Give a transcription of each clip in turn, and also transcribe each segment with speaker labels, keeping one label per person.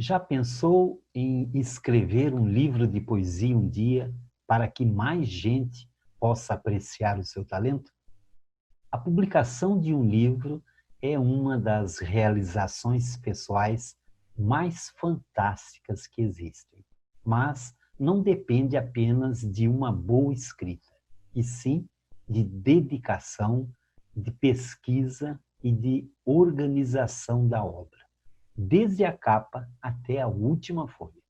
Speaker 1: Já pensou em escrever um livro de poesia um dia para que mais gente possa apreciar o seu talento? A publicação de um livro é uma das realizações pessoais mais fantásticas que existem, mas não depende apenas de uma boa escrita, e sim de dedicação, de pesquisa e de organização da obra, desde a capa até a última folha.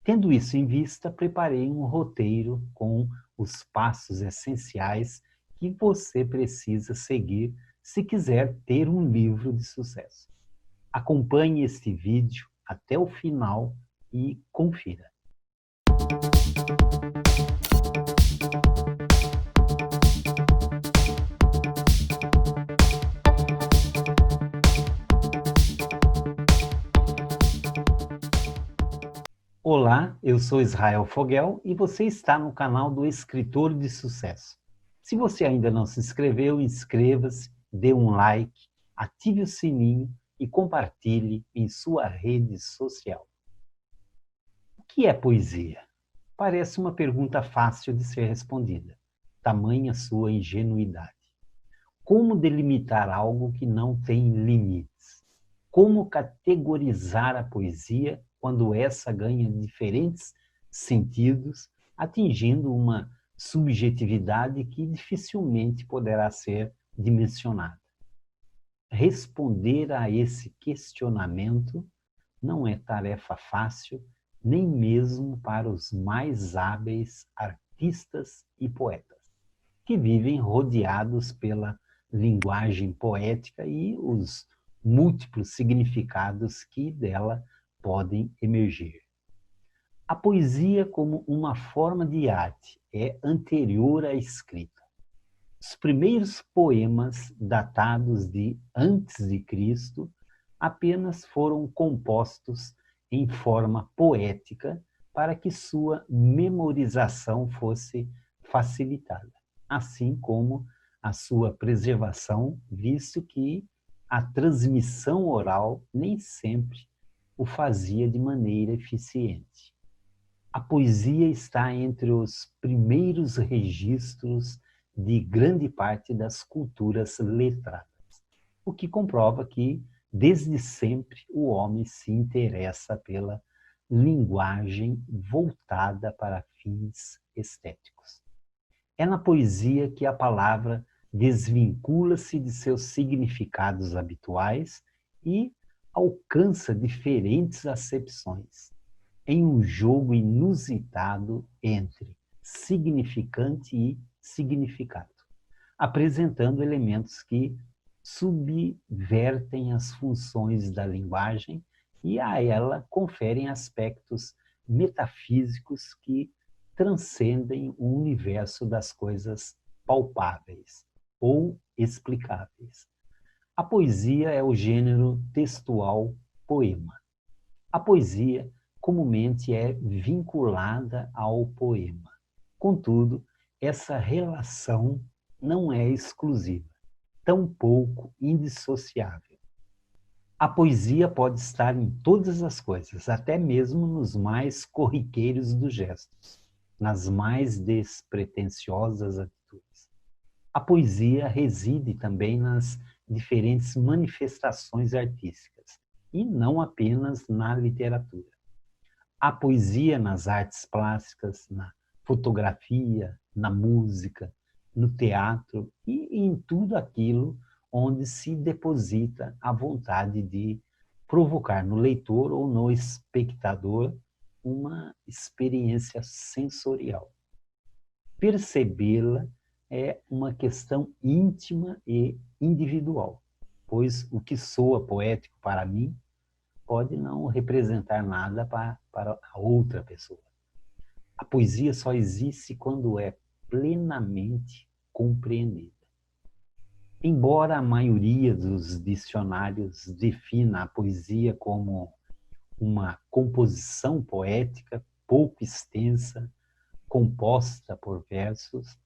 Speaker 1: Tendo isso em vista, preparei um roteiro com os passos essenciais que você precisa seguir se quiser ter um livro de sucesso. Acompanhe este vídeo até o final e confira. Olá, eu sou Israel Fogel e você está no canal do Escritor de Sucesso. Se você ainda não se inscreveu, inscreva-se, dê um like, ative o sininho e compartilhe em sua rede social. O que é poesia? Parece uma pergunta fácil de ser respondida, tamanha sua ingenuidade. Como delimitar algo que não tem limites? Como categorizar a poesia quando essa ganha diferentes sentidos, atingindo uma subjetividade que dificilmente poderá ser dimensionada? Responder a esse questionamento não é tarefa fácil, nem mesmo para os mais hábeis artistas e poetas, que vivem rodeados pela linguagem poética e os múltiplos significados que dela podem emergir. A poesia, como uma forma de arte, é anterior à escrita. Os primeiros poemas, datados de antes de Cristo, apenas foram compostos em forma poética para que sua memorização fosse facilitada, assim como a sua preservação, visto que a transmissão oral nem sempre o fazia de maneira eficiente. A poesia está entre os primeiros registros de grande parte das culturas letradas, o que comprova que, desde sempre, o homem se interessa pela linguagem voltada para fins estéticos. É na poesia que a palavra desvincula-se de seus significados habituais e alcança diferentes acepções, em um jogo inusitado entre significante e significado, apresentando elementos que subvertem as funções da linguagem e a ela conferem aspectos metafísicos que transcendem o universo das coisas palpáveis ou explicáveis. A poesia é o gênero textual poema. A poesia comumente é vinculada ao poema. Contudo, essa relação não é exclusiva, tampouco indissociável. A poesia pode estar em todas as coisas, até mesmo nos mais corriqueiros dos gestos, nas mais despretensiosas atitudes. A poesia reside também nas diferentes manifestações artísticas, e não apenas na literatura. Há poesia nas artes plásticas, na fotografia, na música, no teatro e em tudo aquilo onde se deposita a vontade de provocar no leitor ou no espectador uma experiência sensorial. Percebê-la é uma questão íntima e individual, pois o que soa poético para mim pode não representar nada para a outra pessoa. A poesia só existe quando é plenamente compreendida. Embora a maioria dos dicionários defina a poesia como uma composição poética pouco extensa, composta por versos,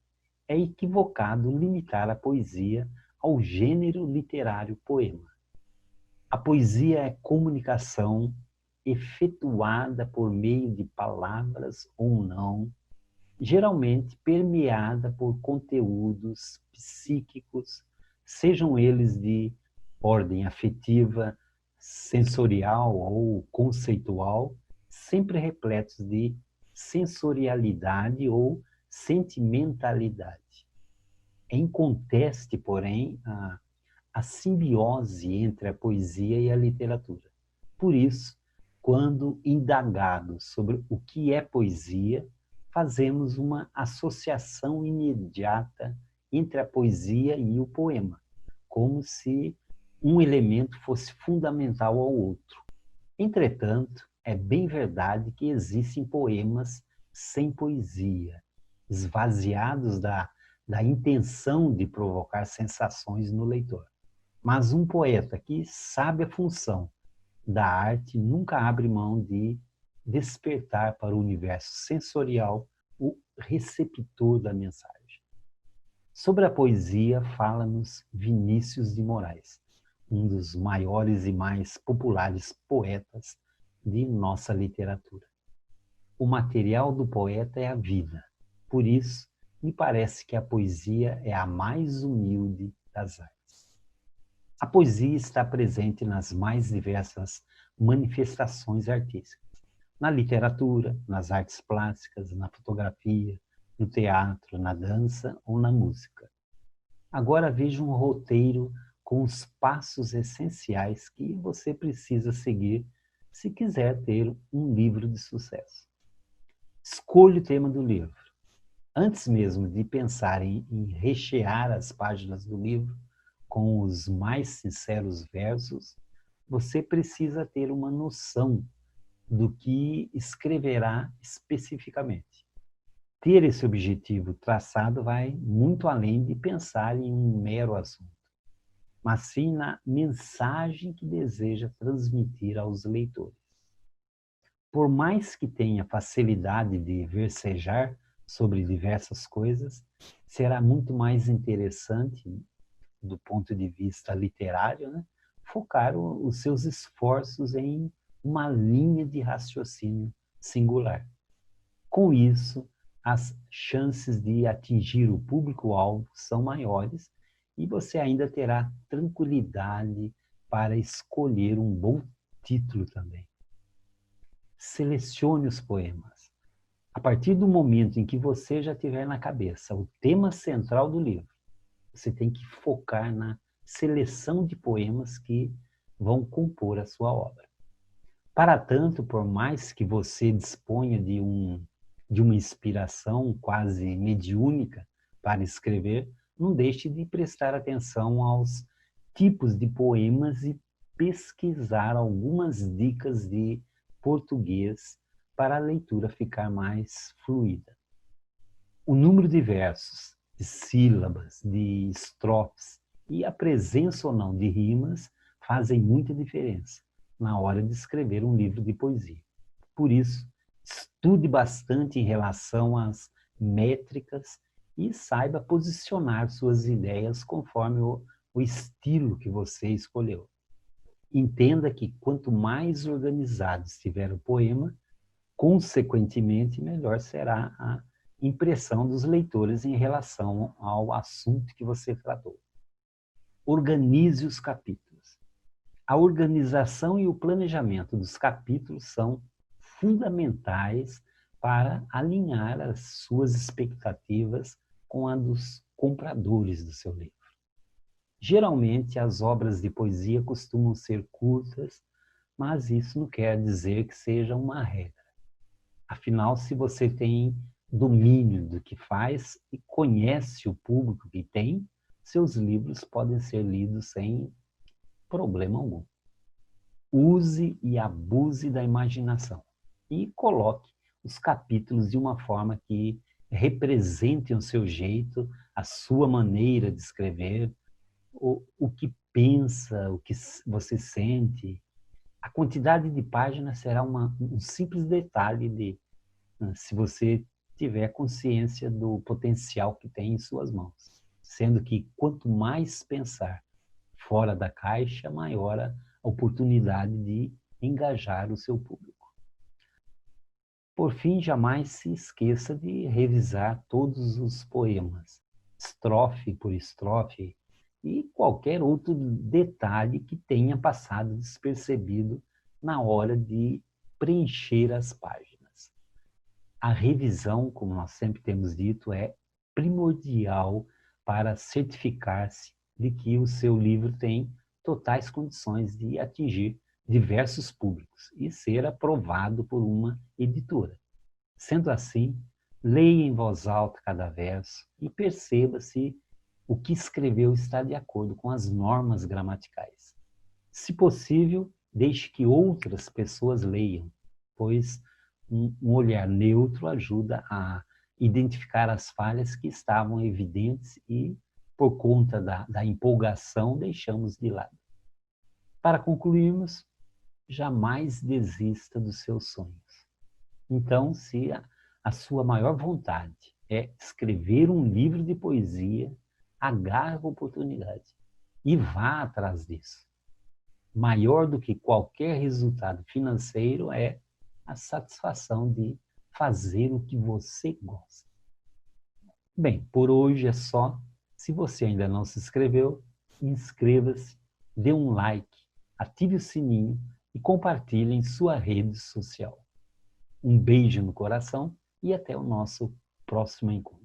Speaker 1: é equivocado limitar a poesia ao gênero literário poema. A poesia é comunicação, efetuada por meio de palavras ou não, geralmente permeada por conteúdos psíquicos, sejam eles de ordem afetiva, sensorial ou conceitual, sempre repletos de sensorialidade ou sentimentalidade. É inconteste, porém, a simbiose entre a poesia e a literatura. Por isso, quando indagados sobre o que é poesia, fazemos uma associação imediata entre a poesia e o poema, como se um elemento fosse fundamental ao outro. Entretanto, é bem verdade que existem poemas sem poesia, esvaziados da intenção de provocar sensações no leitor. Mas um poeta que sabe a função da arte nunca abre mão de despertar para o universo sensorial o receptor da mensagem. Sobre a poesia, fala-nos Vinícius de Moraes, um dos maiores e mais populares poetas de nossa literatura. O material do poeta é a vida. Por isso, me parece que a poesia é a mais humilde das artes. A poesia está presente nas mais diversas manifestações artísticas. Na literatura, nas artes plásticas, na fotografia, no teatro, na dança ou na música. Agora veja um roteiro com os passos essenciais que você precisa seguir se quiser ter um livro de sucesso. Escolha o tema do livro. Antes mesmo de pensar em rechear as páginas do livro com os mais sinceros versos, você precisa ter uma noção do que escreverá especificamente. Ter esse objetivo traçado vai muito além de pensar em um mero assunto, mas sim na mensagem que deseja transmitir aos leitores. Por mais que tenha facilidade de versejar sobre diversas coisas, será muito mais interessante, do ponto de vista literário, né, focar os seus esforços em uma linha de raciocínio singular. Com isso, as chances de atingir o público-alvo são maiores e você ainda terá tranquilidade para escolher um bom título também. Selecione os poemas. A partir do momento em que você já tiver na cabeça o tema central do livro, você tem que focar na seleção de poemas que vão compor a sua obra. Para tanto, por mais que você disponha de uma inspiração quase mediúnica para escrever, não deixe de prestar atenção aos tipos de poemas e pesquisar algumas dicas de português para a leitura ficar mais fluida. O número de versos, de sílabas, de estrofes e a presença ou não de rimas fazem muita diferença na hora de escrever um livro de poesia. Por isso, estude bastante em relação às métricas e saiba posicionar suas ideias conforme o estilo que você escolheu. Entenda que quanto mais organizado estiver o poema, consequentemente, melhor será a impressão dos leitores em relação ao assunto que você tratou. Organize os capítulos. A organização e o planejamento dos capítulos são fundamentais para alinhar as suas expectativas com a dos compradores do seu livro. Geralmente, as obras de poesia costumam ser curtas, mas isso não quer dizer que seja uma regra. Afinal, se você tem domínio do que faz e conhece o público que tem, seus livros podem ser lidos sem problema algum. Use e abuse da imaginação e coloque os capítulos de uma forma que representem o seu jeito, a sua maneira de escrever, o que pensa, o que você sente. A quantidade de páginas será um simples detalhe se você tiver consciência do potencial que tem em suas mãos. Sendo que quanto mais pensar fora da caixa, maior a oportunidade de engajar o seu público. Por fim, jamais se esqueça de revisar todos os poemas, estrofe por estrofe, e qualquer outro detalhe que tenha passado despercebido na hora de preencher as páginas. A revisão, como nós sempre temos dito, é primordial para certificar-se de que o seu livro tem totais condições de atingir diversos públicos e ser aprovado por uma editora. Sendo assim, leia em voz alta cada verso e perceba se o que escreveu está de acordo com as normas gramaticais. Se possível, deixe que outras pessoas leiam, pois um olhar neutro ajuda a identificar as falhas que estavam evidentes e, por conta da empolgação, deixamos de lado. Para concluirmos, jamais desista dos seus sonhos. Então, se a sua maior vontade é escrever um livro de poesia, agarre a oportunidade e vá atrás disso. Maior do que qualquer resultado financeiro é a satisfação de fazer o que você gosta. Bem, por hoje é só. Se você ainda não se inscreveu, inscreva-se, dê um like, ative o sininho e compartilhe em sua rede social. Um beijo no coração e até o nosso próximo encontro.